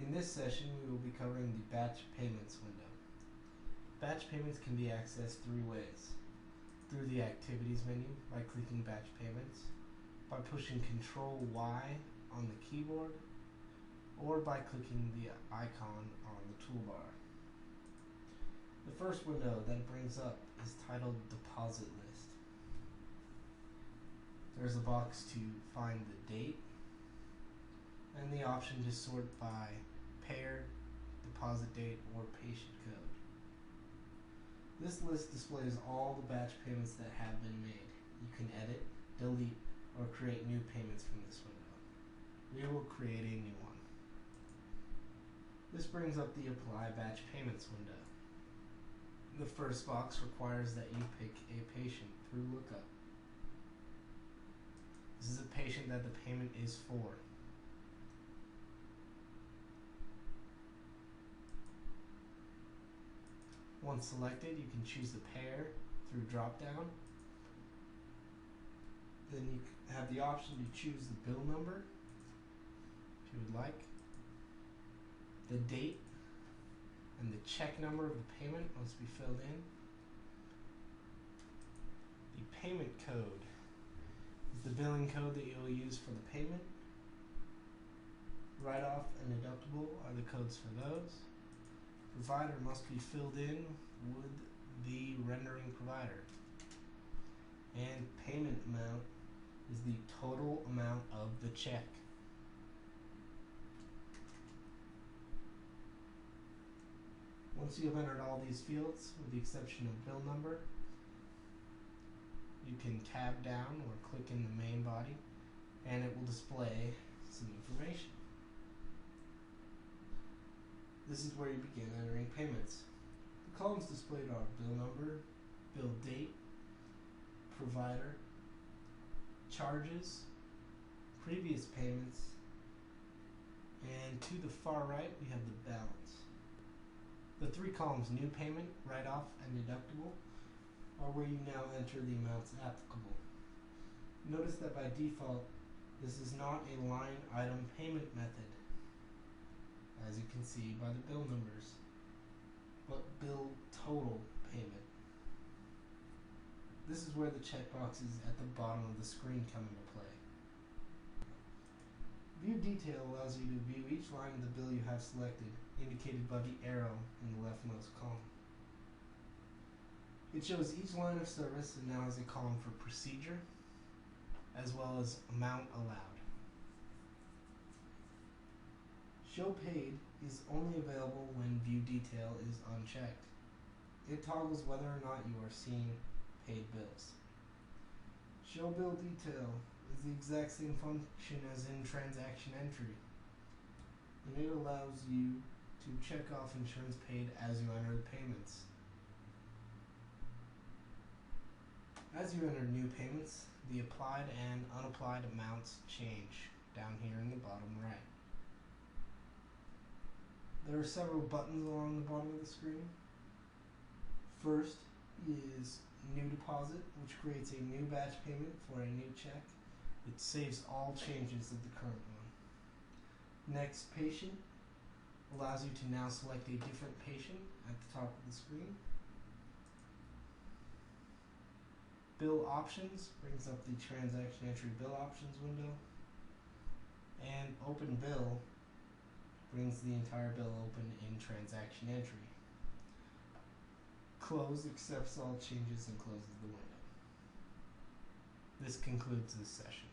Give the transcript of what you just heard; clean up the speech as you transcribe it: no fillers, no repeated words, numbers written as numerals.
In this session, we will be covering the batch payments window. Batch payments can be accessed three ways: through the activities menu by clicking batch payments, by pushing Control Y on the keyboard, or by clicking the icon on the toolbar. The first window that it brings up is titled Deposit List. There's a box to find the date and the option to sort by payer, deposit date, or patient code. This list displays all the batch payments that have been made. You can edit, delete, or create new payments from this window. We will create a new one. This brings up the Apply Batch Payments window. The first box requires that you pick a patient through lookup. This is a patient that the payment is for. Once selected, you can choose the payer through drop down. Then you have the option to choose the bill number if you would like, the date, and the check number of the payment must be filled in. The payment code is the billing code that you'll use for the payment. Write-off and deductible are the codes for those. Provider must be filled in with the rendering provider. And payment amount is the total amount of the check. Once you have entered all these fields, with the exception of bill number, you can tab down or click in the main body and it will display some information. This is where you begin entering payments. The columns displayed are bill number, bill date, provider, charges, previous payments, and to the far right we have the balance. The three columns, new payment, write-off, and deductible, are where you now enter the amounts applicable. Notice that by default, this is not a line item payment method, as you can see by the bill numbers, but bill total payment. This is where the checkboxes at the bottom of the screen come into play. View Detail allows you to view each line of the bill you have selected, indicated by the arrow in the leftmost column. It shows each line of service and now has a column for procedure, as well as amount allowed. Show Paid is only available when View Detail is unchecked. It toggles whether or not you are seeing paid bills. Show Bill Detail is the exact same function as in Transaction Entry, and it allows you to check off insurance paid as you enter the payments. As you enter new payments, the applied and unapplied amounts change down here in the bottom right. There are several buttons along the bottom of the screen. First is New Deposit, which creates a new batch payment for a new check. It saves all changes of the current one. Next, Patient allows you to now select a different patient at the top of the screen. Bill Options brings up the Transaction Entry Bill Options window. And Open Bill brings the entire bill open in Transaction Entry. Close accepts all changes and closes the window. This concludes this session.